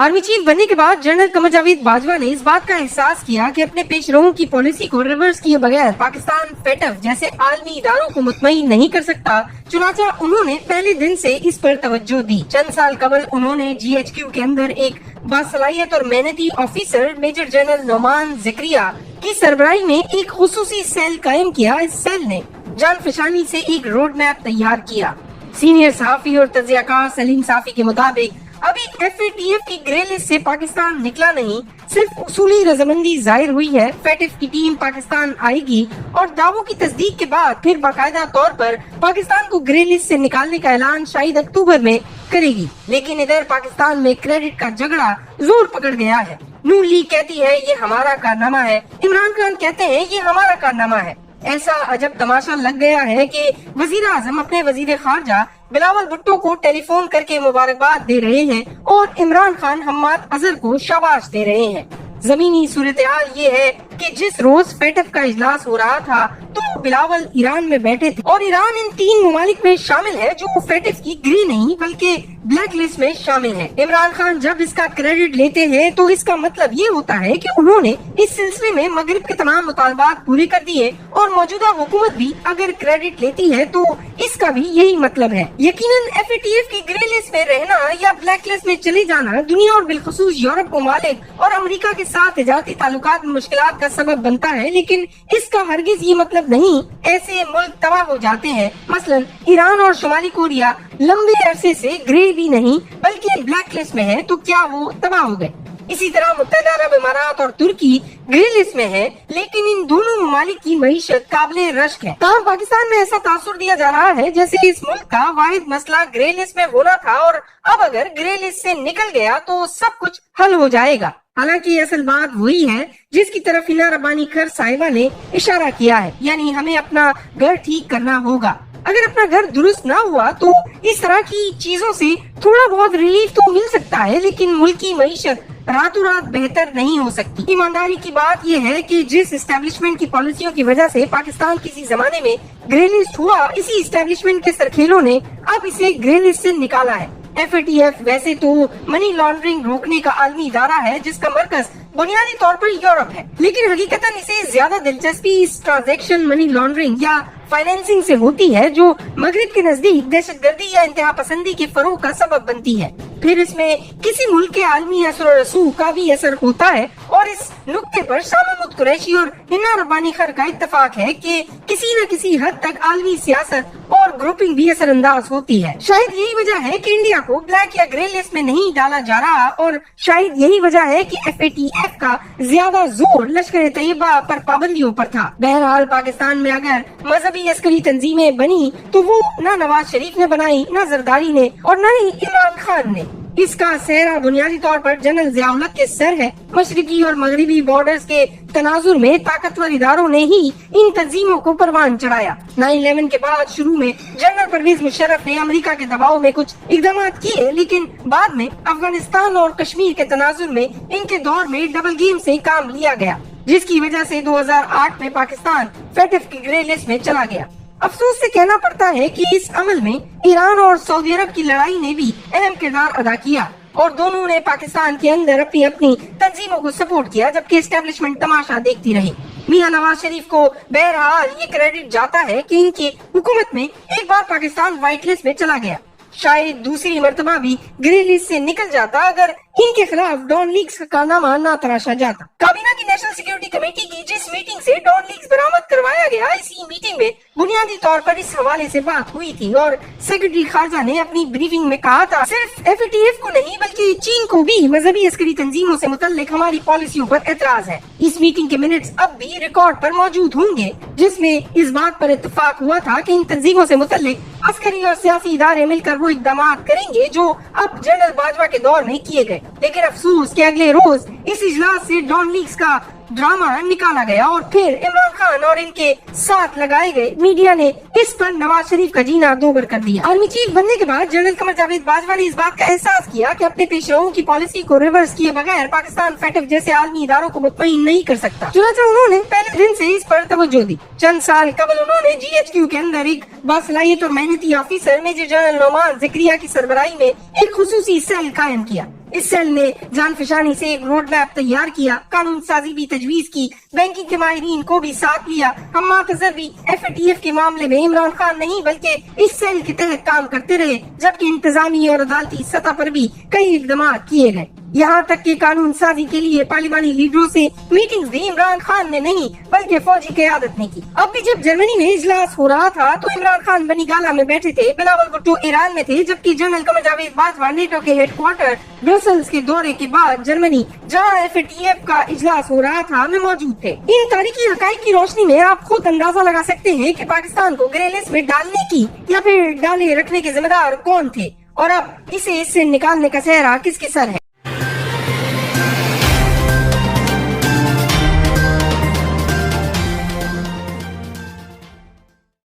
Army chief बनने के बाद जनरल कमर जावेद बाजवा ने इस बात का एहसास किया कि अपने पेशरों की पॉलिसी को रिवर्स किए बगैर पाकिस्तान फेटफ जैसे आलमी इदारों को मुतमईन नहीं कर सकता। चुनाचा उन्होंने पहले दिन से इस पर तवज्जो दी। चंद साल कबल उन्होंने GHQ के अंदर एक बासलाहियत और मेहनती officer major general Noman Zakaria की सरबराही में एक खुसूसी सेल कायम किया। इस सेल ने जानफशानी से एक रोड मैप तैयार किया। सीनियर सहाफी और तज्जियाकार सलीम साफी के मुताबिक अभी FATF की ग्रे लिस्ट से पाकिस्तान निकला नहीं, सिर्फ उसूली रजामंदी जाहिर हुई है। फेटिफ की टीम पाकिस्तान आएगी और दावों की तस्दीक के बाद फिर बाकायदा तौर पर पाकिस्तान को ग्रे लिस्ट से निकालने का ऐलान शायद अक्टूबर में करेगी। लेकिन इधर पाकिस्तान में क्रेडिट का झगड़ा जोर पकड़ गया है। नून लीग कहती है ये हमारा कारनामा है, इमरान खान कहते हैं ये हमारा कारनामा है। ऐसा अजब तमाशा लग गया है कि वजीर आजम अपने वजीर खारजा बिलावल भुट्टो को टेलीफोन करके मुबारकबाद दे रहे हैं और इमरान खान हम्माद अजहर को शाबाश दे रहे हैं। जमीनी सूरत हाल ये है कि जिस रोज फेटफ का इजलास हो रहा था तो बिलावल ईरान में बैठे थे और ईरान इन 3 ममालिक में शामिल है जो फेटफ की ग्रीन नहीं बल्कि ब्लैक लिस्ट में शामिल है। इमरान खान जब इसका क्रेडिट लेते हैं तो इसका मतलब ये होता है कि उन्होंने इस सिलसिले में मगरिब के तमाम मुतालबात पूरे कर दिए और मौजूदा हुकूमत भी अगर क्रेडिट लेती है तो इसका भी यही मतलब है। यकीनन FATF की ग्रे लिस्ट में रहना या ब्लैक लिस्ट में चले जाना दुनिया और बिलखुसूस यूरोप ममालिक और अमेरिका के साथ तिजारती ताल्लुकात में मुश्किलात का सबब बनता है, लेकिन इसका हरगिज ये मतलब नहीं ऐसे मुल्क तबाह हो जाते हैं। मसलन ईरान और शुमाली कोरिया लंबे अरसे से ग्रे भी नहीं बल्कि ब्लैक लिस्ट में है, तो क्या वो तबाह हो गए? इसी तरह मुत्तहिदा अरब इमारात और तुर्की ग्रे लिस्ट में है, लेकिन इन दोनों ममालिक की मईशत काबिले रश्क है। तमाम पाकिस्तान में ऐसा तासुर दिया जा रहा है जैसे इस मुल्क का वाहिद मसला ग्रे लिस्ट में होना था और अब अगर ग्रे लिस्ट से निकल गया तो सब कुछ हल हो जाएगा। हालांकि असल बात वही है जिसकी तरफ हिना रब्बानी खर साहिबा ने इशारा किया है, यानी हमें अपना घर ठीक करना होगा। अगर अपना घर दुरुस्त ना हुआ तो इस तरह की चीजों से थोड़ा बहुत रिलीफ तो मिल सकता है, लेकिन मुल्क की मईशत रातों रात बेहतर नहीं हो सकती। ईमानदारी की बात यह है कि जिस एस्टेब्लिशमेंट की पॉलिसियों की वजह से पाकिस्तान किसी जमाने में ग्रे लिस्ट हुआ, इसी एस्टेब्लिशमेंट के सरखेलों ने अब इसे ग्रे लिस्ट से निकाला है। FATF वैसे तो मनी लॉन्ड्रिंग रोकने का आलमी इदारा है जिसका मरकज बुनियादी तौर पर यूरोप है, लेकिन हकीकतन इसे ज्यादा दिलचस्पी इस ट्रांजैक्शन मनी लॉन्ड्रिंग या फाइनेंसिंग से होती है जो मगरिब के नजदीक दहशतगर्दी या इंतहा पसंदी के फरोग का सबब बनती है। फिर इसमें किसी मुल्क के आलमी असर और रसूख का भी असर होता है और इस नुक्ते पर शामा मुद कुरैशी और हिना रब्बानी खर का इत्तफाक है कि किसी न किसी हद तक आलमी सियासत और ग्रुपिंग भी असरअंदाज होती है। शायद यही वजह है कि इंडिया को ब्लैक या ग्रे लिस्ट में नहीं डाला जा रहा और शायद यही वजह है कि FATF का ज्यादा जोर लश्कर तैयबा पर पाबंदियों पर था। बहरहाल पाकिस्तान में अगर मजहबी अस्करी तंजीमें बनी तो वो न नवाज शरीफ ने बनाई, न जरदारी ने और न ही इमरान खान ने। इसका सेहरा बुनियादी तौर पर जनरल ज़िया-उल-हक के सर है। मशरकी और मगरबी बॉर्डर्स के तनाजुर में ताकतवर इदारों ने ही इन तंजीमों को परवान चढ़ाया। 9/11 के बाद शुरू में जनरल परवेज मुशर्रफ ने अमेरिका के दबाव में कुछ इकदाम किए, लेकिन बाद में अफगानिस्तान और कश्मीर के तनाजुर में इनके दौर में डबल गेम से काम लिया गया, जिसकी वजह से 2008 में पाकिस्तान फेटिफ की ग्रे लिस्ट में चला गया। अफसोस से कहना पड़ता है कि इस अमल में ईरान और सऊदी अरब की लड़ाई ने भी अहम किरदार अदा किया और दोनों ने पाकिस्तान के अंदर अपनी अपनी तंजीमों को सपोर्ट किया, जबकि एस्टेब्लिशमेंट तमाशा देखती रही। मियां नवाज शरीफ को बहरहाल ये क्रेडिट जाता है कि इनकी हुकूमत में एक बार पाकिस्तान व्हाइट लिस्ट में चला गया। शायद दूसरी मर्तबा भी ग्रे लिस्ट से निकल जाता अगर इनके खिलाफ डॉन लीग्स का कारनामा न तराशा जाता। काबीना की नेशनल सिक्योरिटी कमेटी की जिस मीटिंग से डॉन लीग्स बरामद करवाया गया, इसी मीटिंग में बुनियादी तौर पर इस हवाले से बात हुई थी और सेक्रेटरी खारजा ने अपनी ब्रीफिंग में कहा था सिर्फ FATF को नहीं बल्कि चीन को भी मजहबी अस्करी तंजीमों से मुतल्लिक हमारी पॉलिसियों पर एतराज है। इस मीटिंग के मिनट्स अब भी रिकॉर्ड पर मौजूद होंगे, जिसमें इस बात पर इत्तेफाक हुआ था कि इन तंजीमों से मुतल्लिक अस्करी और सियासी इदारे मिलकर वो इकदाम करेंगे जो अब जनरल बाजवा के दौर में किए गए। लेकिन अफसोस कि अगले रोज इस इजलास से डॉन लीग्स का ड्रामा निकाला गया और फिर इमरान खान और इनके साथ लगाए गए मीडिया ने इस पर नवाज शरीफ का जीना दोबर कर दिया। आर्मी चीफ बनने के बाद जनरल कमर जावेद बाजवा ने इस बात का एहसास किया कि अपने पेशरों की पॉलिसी को रिवर्स किए बगैर पाकिस्तान फेटिफ जैसे आलमी इदारों को मुतमईन नहीं कर सकता। चुनाचा उन्होंने पहले दिन से इस पर तवज्जो दी। चंद साल कबल उन्होंने GHQ के अंदर एक बासलाहियत और मेहनती officer major general Noman Zakaria की सरबराही में एक खुसूसी सेल कायम किया। इस सेल ने जान फिशानी से एक रोड मैप तैयार किया, कानून साजी भी तजवीज की, बैंकिंग के माहिरीन को भी साथ लिया। हम मातज़र भी FATF के मामले में इमरान खान नहीं बल्कि इस सेल के तहत काम करते रहे, जबकि इंतजामी और अदालती सतह पर भी कई इक़दाम किए गए। यहाँ तक कि कानून साजी के लिए पार्लिमानी लीडरों से मीटिंग्स भी इमरान खान ने नहीं बल्कि फौजी क़यादत ने की। अब भी जब जर्मनी में इजलास हो रहा था तो इमरान खान बनी गाला में बैठे थे, बिलावल भुट्टो ईरान में थे, जबकि जनरल कमर जावेद बाजवा नेटो के हेडक्वार्टर ब्रसेल्स के दौरे के बाद जर्मनी, जहाँ FATF का इजलास हो रहा था, में मौजूद थे। इन तारीखी हकाइक की रोशनी में आप खुद अंदाजा लगा सकते हैं कि पाकिस्तान को ग्रे लिस्ट में डालने की या फिर डाले रखने के जिम्मेदार कौन थे और अब इसे इससे निकालने का सेहरा किसके सर है।